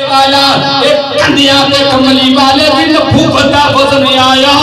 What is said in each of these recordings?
والا ایک کندیاں دے کملی والے دن بھوکتا وزن آیا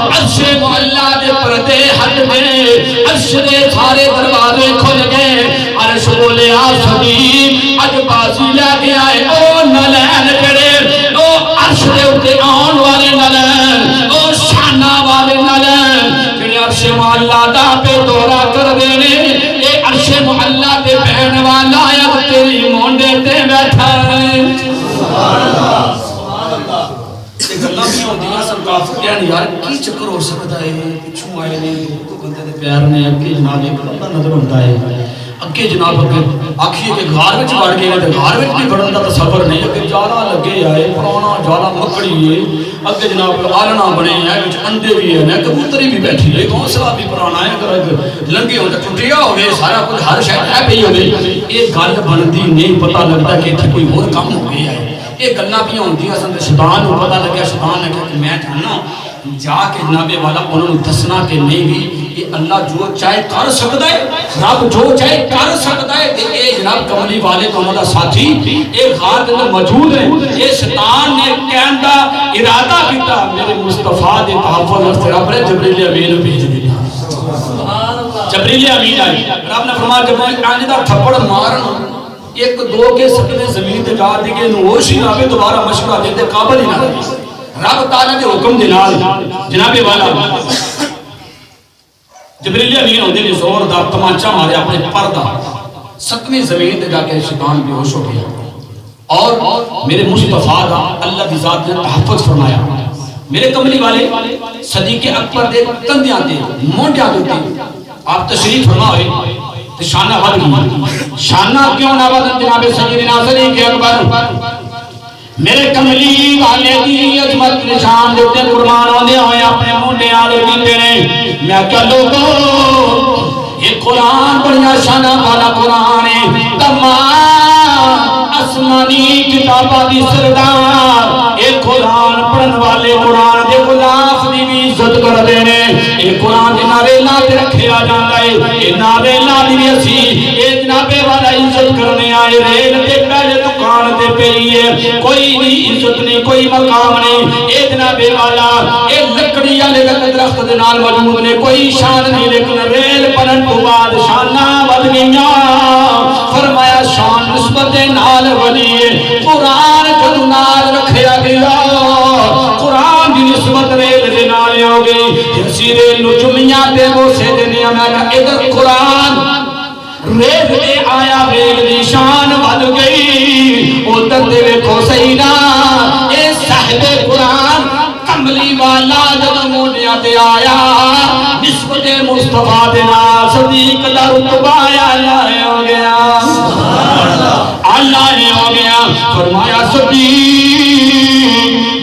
عرش معلا دے پردے ہٹ گئے عرش دے سارے دروازے کھل گئے عرش بولے آ سبھی اج بازی لے گیا ہے او نلین جڑے او عرش دے اتے آن والے نلین او شانہ والے نلین جڑے عرش معلا دا پہ دورہ کر دینے اے عرش معلا دے بہن والا یا تیری مونڈے تے بیٹھا ہے سبحان اللہ سبحان اللہ ایک اللہ بھی ہوتی ہے سب کافر کہنے یار کی چکر ہو سکتا ہے پچھوں آئے نے تو بندے دے پیار نے اگے جناب ایک بندہ نظر ہوتا ہے اگے جناب اگے آکھیے کہ گھار وچ وڑ گئے تے گھار وچ بھی بڑھن دا تصور نہیں اگے جالا لگے آئے پرانا جالا مکڑی ہے اگے جناب آلنا بنے ہیں وچ انڈے بھی ہیں کبوتری بھی بیٹھی ہے گھونسلا بھی پرانا ہے اگر لنگے ہو تے ٹٹیا ہوے سارا کچھ ہر شے ہے پئی ہوے یہ گل بنتی نہیں پتہ لگتا کہ کوئی اور کام ہو گیا ہے یہ گلاں بھی ہوندیاں سن تے شیطان نوں پتہ لگیا شیطان نے کہا کہ میں چاہنا جا کے جناب والا انہوں نے دسنا کہ نہیں بھی یہ اللہ جو چاہے کر سکتا ہے رب جو چاہے کر سکتا ہے کہ اے جناب کملی والے تو ہمارا ساتھی ایک غار کے اندر موجود ہے یہ شیطان نے کہنے دا ارادہ کیتا میرے مصطفیٰ دے تحفظ اور رب نے جبریل امین بھیج دیا جبریل امین آئی رب نے فرمایا کہ میں آنے دا تھپڑ مارن ایک دو کے سکنے زمین تے جا دی کہ نوش ہی نہ دوبارہ مشورہ دیتے قابل ہی نہ رہے رب تعالیٰ کے حکم دینال جناب والا جبریل امین ہوندے نے زور دا تمانچہ مارے اپنے پردہ ستویں زمین تے جا کے شیطان بے ہوش ہو گیا اور میرے مصطفیٰ دا اللہ کی ذات نے تحفظ فرمایا میرے کملی والے صدیق اکبر دے کندیاں دے مونڈیاں دے آپ تشریف فرما ہوئے تو شانہ بد گئی شانہ کیوں نہ بدن جناب سیدنا صدیق اکبر میرے کملی والے دی عظمت نشان دیتے قربان ہوندے ہوئے اپنے منڈے آلے دیتے ہیں میں کیا لوگوں یہ قرآن بڑیا شانہ والا قرآن ہے تمام آسمانی کتابہ دی سردار یہ قرآن پڑھن والے قرآن دے غلاف دی بھی عزت کر دینے یہ قرآن دے نعرے لاتے رکھے آ جاندہ ہے یہ نعرے لاتے بھی اسی یہ نعرے والا عزت کرنے آئے ریل دے پہلے دکان دے پہیے کوئی نہیں عزت نہیں کوئی مقام نہیں یہ جناب والا یہ لکڑی والے درخت دے نال موجود نے کوئی شان نہیں لیکن ریل پڑھن تو بعد شانہ بد گئیاں فرمایا شان نسبت نال ولی قرآن جدو نال رکھیا گیا قرآن دی نسبت ریل دے نال ہو گئی جسی ریل نو جمعیاں دے وہ سے دنیا میں کہا ادھر قرآن ریل دے آیا ریل دی شان بد گئی ادھر دے ویکھو سیدہ اے صاحب قرآن کملی والا جب مونڈیاں تے آیا نسبت مصطفیٰ دے نال صدیق دا رتبہ اللہ ہو گیا اللہ ہو گیا فرمایا صدیق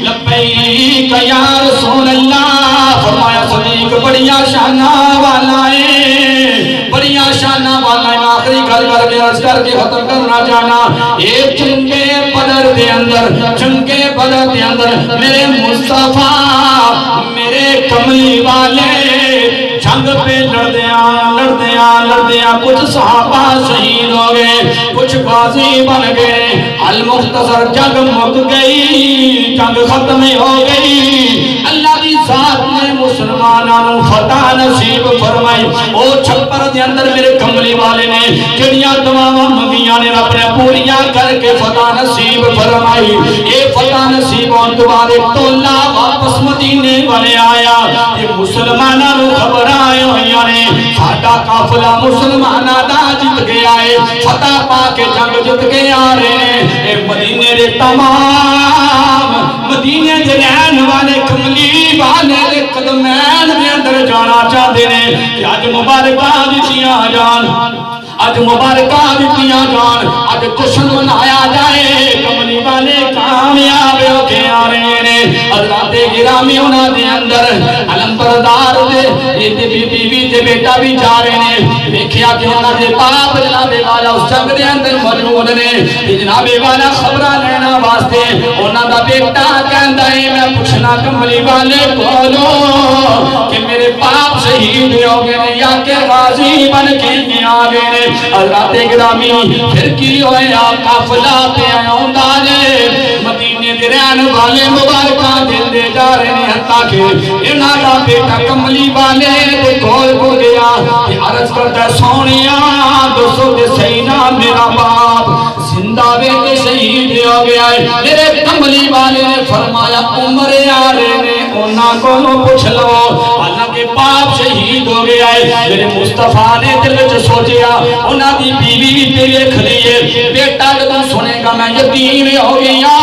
لبیک یا رسول اللہ فرمایا صدیق بڑیا شانہ والا ہے بڑیا شانہ والا ہے آخری گھر کر کے عرض کر کے ختم کرنا چاہنا ایک چنگے بدر دے اندر چنگے بدر دے اندر میرے مصطفیٰ میرے کملی والے جنگ پہ لڑدیاں کچھ صحابہ شہید ہو گئے کچھ غازی بن گئے المختصر جنگ مک گئی جنگ ختم ہو گئی اللہ دی ذات نے مسلمانوں فتح نصیب فرمائی او چھپر دے اندر میرے کملی والے نے جڑیاں دعاواں منگیاں نے رب نے پوریاں کر کے فتح نصیب فرمائی اے فتح نصیب ہون تو بعد ٹولا واپس مدینے والے آیا یہ مسلمانوں خبر آئے ہوئیاں نے ساڈا قافلہ مسلماناں دا جت گیا ہے فتح پا کے جنگ جت کے آ رہے ہیں اے مدینے دے تمام مدینے دے رہن والے کملی والے دے قدمین دے اندر جانا چاہتے ہیں کہ آج مبارکہ دتیاں جان آج مبارکہ دتیاں جان آج جشن منایا جائے کملی والے کامیاب ہو کے آ رہے ہیں حضرات گرامی انہاں دے اندر علم بردار دے بی تے بیٹا بھی جا رہے ہیں دیکھیا کہ انہاں دے باپ جناب والا اس جنگ دے اندر موجود نے جناب والا خبراں لینا واسطے انہاں دا بیٹا کہندا ہے میں پوچھنا کملی والے کولو کہ میرے باپ شہید ہو گئے یا کہ غازی بن کے آ گئے حضرات گرامی پھر کی ہویا قافلہ تے آوندا نے آن والے مبارکاں دیندے جا رہے ہیں حتیٰ کہ انہاں دا بیٹا کملی والے دے کول کو گیا کہ عرض کرتا ہے سونیا دسو دے سینا میرا باپ زندہ وے تے شہید ہو گیا ہے. میرے کملی والے نے فرمایا عمر یارے نے انہاں کو پوچھ لو حالانکہ باپ شہید ہو گیا ہے. میرے مصطفیٰ نے دل وچ سوچیا انہاں دی بیوی بھی تے ویکھ لیے بیٹا جدوں سنے گا میں یتیم ہو گیا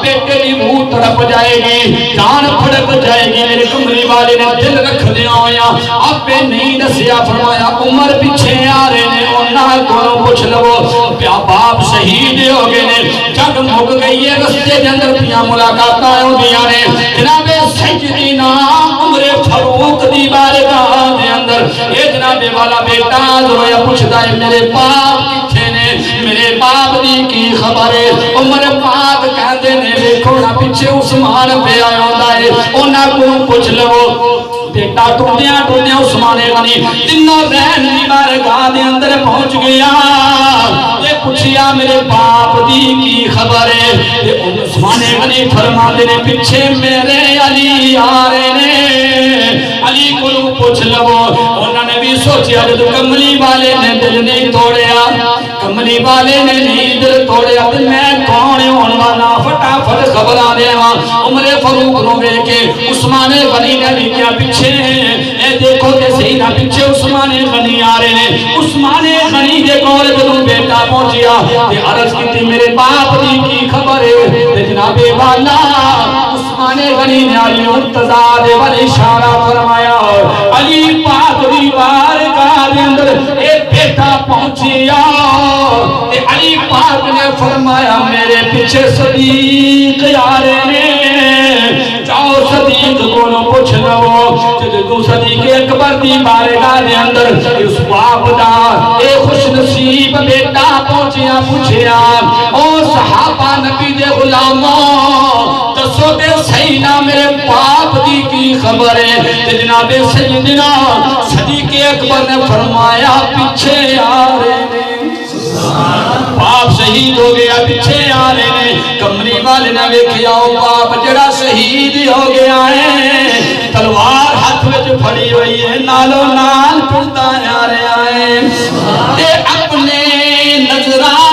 بیٹے دی روح تڑپ جائے گی جان پھڑک جائے گی. میرے کملی والے نے دل رکھ دیا ہویا آپے نہیں دسیا فرمایا عمر پیچھے آ رہے نے انہاں کو پوچھ لو پیا باپ شہید ہو گئے نے جگ مک گئی ہے رستے دے اندر پیا ملاقاتاں ہوندیاں نے جناب سیدنا عمر فاروق دی بارگاہ دے اندر اے جناب والا بیٹا رویا پوچھدا ہے میرے باپ کتھے نے میرے باپ دی کی خبر ہے. عمر پاک کہندے نے دیکھو نا پیچھے عثمان پہ آیا ہوندا ہے انہاں کو پوچھ لو بیٹا ٹوٹیاں ٹوٹیاں عثمان غنی تینوں رہن دی بارگاہ دے اندر پہنچ گیا یہ پوچھیا میرے باپ دی کی خبر ہے. عثمان غنی فرماندے نے پیچھے میرے علی آ رہے نے علی کو پوچھ لو. انہوں نے بھی سوچیا جب کملی والے نے دل نہیں توڑیا کملی والے نے نہیں دل توڑیا تو میں کون ہوں والا فٹافٹ خبر آ دے ہاں. عمر فاروق نو ویکھ کے عثمان غنی نے بھی کیا پیچھے اے دیکھو تے صحیح نہ پیچھے عثمان غنی آ رہے نے. عثمان غنی دے کول جدوں بیٹا پہنچیا تے عرض کیتی میرے باپ دی کی خبر ہے تے جناب والا عثمان غنی نے علی مرتضیٰ دے ول اشارہ فرمایا علی پاک دی بارگاہ دے اندر اے بیٹا پہنچیا تے علی پاک نے فرمایا میرے پیچھے صدیق آ رہے نے جاؤ صدیق کو پوچھ لو جدوں صدیق اکبر دی بارگاہ دے اندر اس باپ دا اے خوش نصیب بیٹا پہنچیا پوچھیا او صحابہ نبی دے غلاموں دسو تے صحیح نہ میرے باپ دی کی خبر ہے تے جناب سیدنا صدیق اکبر نے فرمایا پیچھے آ رہے نے باپ شہید ہو گیا پیچھے آ رہے نے. کملی والے نے ویکھیا او باپ جڑا شہید ہو گیا ہے تلوار ہاتھ وچ پھڑی ہوئی ہے نالو نال ٹردا آ رہا ہے تے اپنے نظراں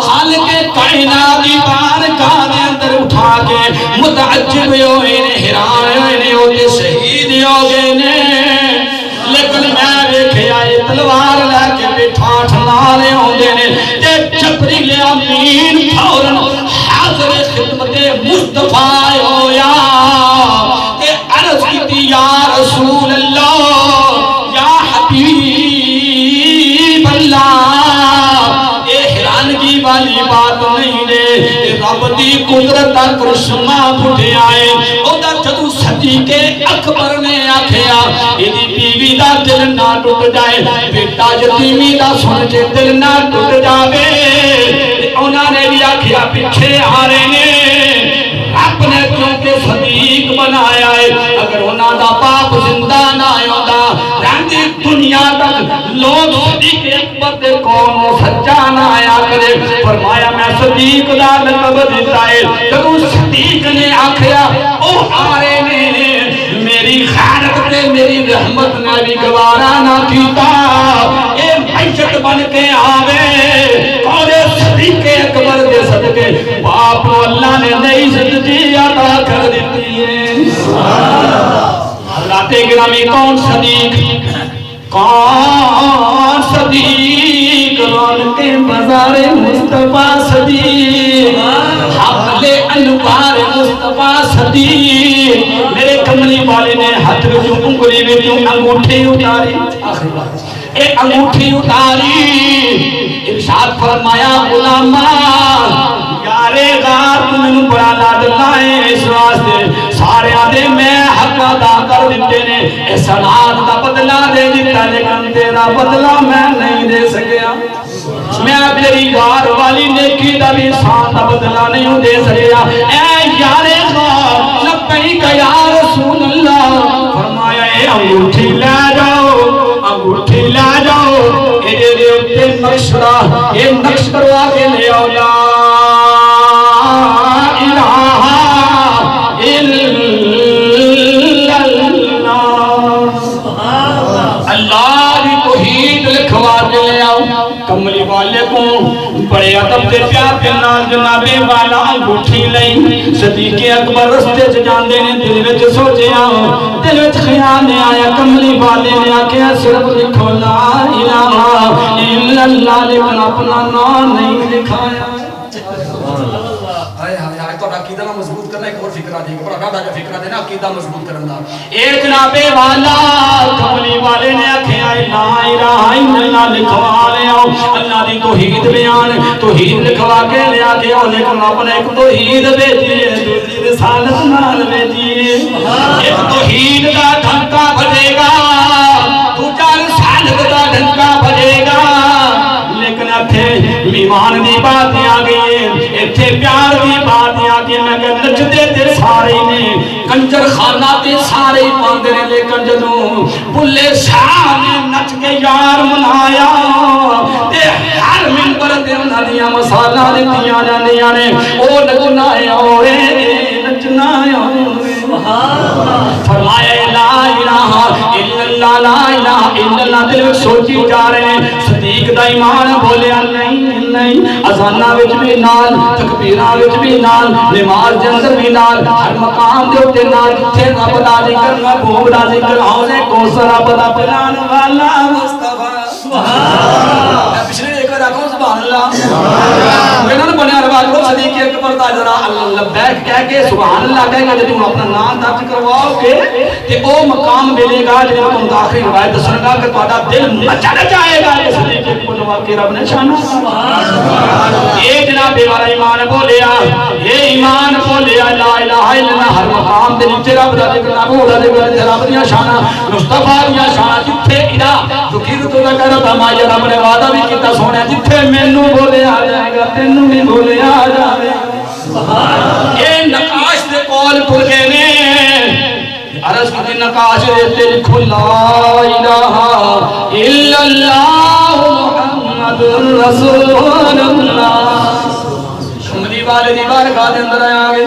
خالق کائنات دی بارگاہ دے اندر اٹھا کے متعجب ہوئے نے حیران ہوئے نے او تے شہید ہو گئے نے. لیکن میں ویکھیا اے تلوار لے کے بیٹھا ٹھنالے ہوندے نے تے جبریل امین فوراً حاضر خدمت مصطفیٰ ہویا تے عرض کیتی یا رسول اللہ یا حبیب اللہ. اے حیرانگی والی بات نہیں نے رب دی قدرت دا کرشمہ پھٹے آئے او دا جدوں صدیق اکبر نے آکھیا ایدی بیوی دا دل نہ ٹوٹ جائے بیٹا یتیمی دا سن کے دل نہ ٹوٹ جاوے انہاں نے بھی آکھیا پیچھے آ رہے نے رب نے کیونکہ صدیق بنایا ہے اگر انہاں دا باپ زندہ نہ ہوندا رہندی دنیا تک لوگ صدیق اکبر دے کون سچا نہ آیا کرے. فرمایا میں صدیق دا لقب دیتا ہے جدوں صدیق نے آکھیا او آ رہے نے میری خیرت تے میری رحمت نے بھی گوارا نہ کیتا اے معیشت بن کے آوے اور صدیق اکبر دے صدقے باپ کو اللہ نے نئی زندگی عطا کر دیتی ہے. اللہ تے گرامی کون صدیق رونق بازار مصطفیٰ صدیق حمل انوار مصطفیٰ صدیق. میرے کملی والے نے ہاتھ میں جو انگلی میں جو انگوٹھی اتاری اے انگوٹھی اتاری ارشاد فرمایا غلامہ یارے غار تمہیں بڑا لاد لائے اس واسطے سارے آدھے میں حق ادا کر دیتے نے احسانات دا بدلہ دے دیتا لیکن تیرا بدلہ میں نہیں دے سکیا میں تیری غار والی نیکی دا بھی احسان دا بدلہ نہیں دے سکیا. اے یارے غار لبیک یا رسول اللہ فرمایا اے انگوٹھی لے جاؤ انگوٹھی لے جاؤ اے دے اتے نقش کروا کے لے آؤ لا الہ رب دے پیار دے نال جناب والا انگوٹھی لئی صدیق اکبر رستے چ جاندے نے دل وچ سوچیا دل وچ خیال آیا کملی والے نے آکھیا صرف لکھو لا الہ الا اللہ لیکن اپنا نام نہیں لکھایا تو عقیدہ مضبوط کرنا ایک اور فکرہ دے گا بڑا بڑا فکرہ دینا عقیدہ مضبوط کرنا اے جناب والا کملی والے نے آکھیا لا الہ الا اللہ لکھوا لے آؤ اللہ دی توحید بیان توحید لکھوا کے لے آ کے او لیکن اپنے ایک توحید بھیجیے دوسری رسالت نال بھیجیے ایک توحید دا ڈھنکا بجے گا دوسرا رسالت دا ڈھنکا بجے گا لیکن اتھے ایمان دی بات آ گئی ہے اتھے پیار دی بات آ گئی میں کہ نچدے تے سارے نے کنجر خانہ تے سارے پاندے نے لیکن جدوں بلے شاہ نے نچ کے یار منایا تے ہر منبر تے انہاں دیاں مثالاں دتیاں جاندیاں نے او نچنا ہے اوے نچنا ہے اوے فرمایا لا الہ الا اللہ لا الہ الا اللہ دل وچ سوچی جا رہے ہیں صدیق دا ایمان بولیا نہیں اذاناں وچ بھی نال تکبیراں وچ بھی نال نماز دے اندر بھی نال ہر مقام دے اوتے نال جتھے رب دا ذکر محبوب دا ذکر حوضے کوثر رب دا پلان والا مصطفی سبحان اللہ پچھلے ایک بار آکھو سبحان اللہ میں نے بنیا رواج کو صدیق اکبر دا ذرا لبیک کہہ کے سبحان اللہ کہے گا جب اپنا نام درج کرواؤ گے تے او مقام ملے گا جب ہم آخری روایت دسن گا کہ تہاڈا دل مچل جائے گا کہ صدیق اکبر واقعی رب نے شان اے جناب والا ایمان بولیا اے ایمان بولیا لا الہ الا اللہ ہر مقام دے نیچے رب دا ذکر محبوب دا ذکر رب دی شان مصطفی دی شان جتھے ادا ذکر تو ذکر فرما یا رب نے وعدہ بھی کیتا سونے جتھے مینوں بولیا جائے گا تینوں بھی بولیا جائے گا سبحان اے نقاش دے کول ٹر گئے نے عرض کی نقاش دے لکھو لا الہ الا اللہ محمد رسول اللہ کملی والے دی بارگاہ دے اندر آیا گئے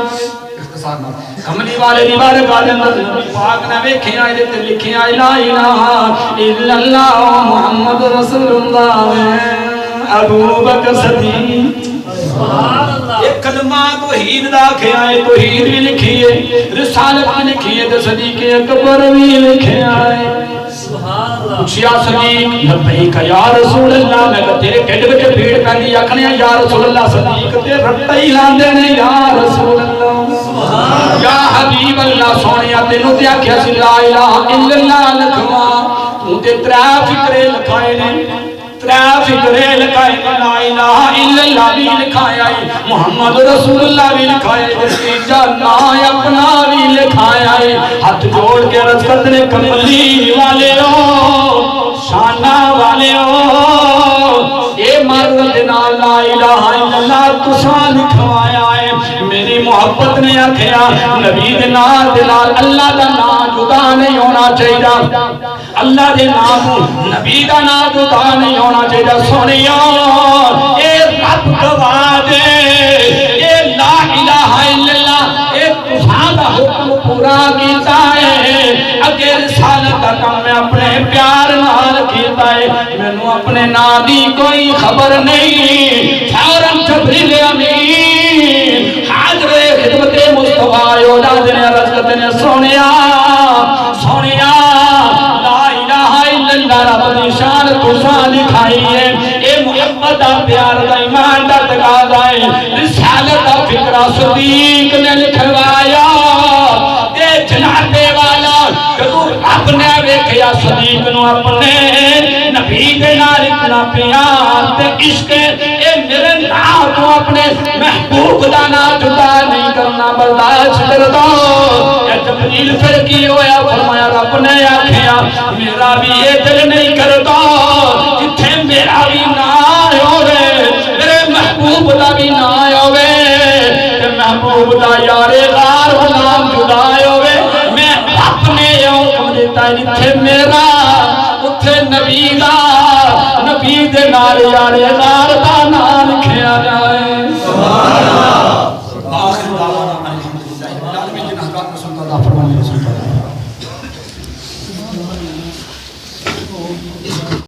کملی والے دی بارگاہ دے اندر پاک نے ویکھیا اے تے لکھیا لا الہ الا اللہ محمد رسول اللہ ابو بکر صدیق ایک کلمہ توحید دا کھیا ہے توحید بھی لکھی ہے رسالت بھی لکھی ہے تے صدیق اکبر بھی لکھیا ہے پوچھیا صدیق لبیک یا رسول اللہ میں کہ تیرے ڈھڈ وچ بھیڑ پیندی آکھنے یا رسول اللہ صدیق تے رٹا ہی لاندے نے یا رسول اللہ یا حبیب اللہ سونیا تینوں تے آکھیا سی لا الہ الا اللہ لکھوا تو تے ترا فکرے لکھائے نے ترا فکرے لکھائے لا الہ الا اللہ بھی لکھایا ہے محمد رسول اللہ بھی لکھایا ہے تیجا نا اپنا بھی لکھایا ہے ہاتھ جوڑ کے عرض کرتے ہیں کملی والے ہو شانہ والے ہو اے مرد لا الہ الا اللہ تساں لکھوایا ہے میری محبت نے آکھیا نبی دے نال دلال اللہ دا نام جدا نہیں ہونا چاہیے اللہ دے نام نبی دا نام جدا نہیں ہونا چاہیے سونیا اے رب گواہ دے اے لا الہ الا اللہ اے تساں دا حکم پورا کیتا ہے اگے رسالت دا کام میں اپنے پیار نال کیتا ہے مینوں اپنے نام دی کوئی خبر نہیں فوراً جبریل امین حاضر خدمت مصطفی یودا نے عرض کرتے ہیں سونیا سونیا لا الہ الا اللہ رب دی شان تساں لکھائی ہے اے محبت دا پیار دا ایمان دا تقاضا ہے رسالت دا فکرہ صدیق نے لکھوایا تے جناب والا جدوں رب نے ویکھیا صدیق نو اپنے نبی دے نال اتنا پیار تے عشق اے میرے نام تو اپنے محبوب دا نام جدا نہیں کرنا برداشت کردا اے جبریل پھر کی ہویا فرمایا رب نے آکھیا میرا بھی یہ دل نہیں کردا جتھے میرا بھی نام ہوے میرے محبوب دا بھی نام ہوے تے محبوب دا یار غار غلام جدا ہوے میں اپنے حکم دیتا ہے جتھے میرا اتھے نبی دا نبی دے نال یار غار دا نام لکھیا جائے سبحان اللہ آخر دعوانا الحمدللہ رب العالمین جن حقات میں سنتا اللہ فرمانے رسول اللہ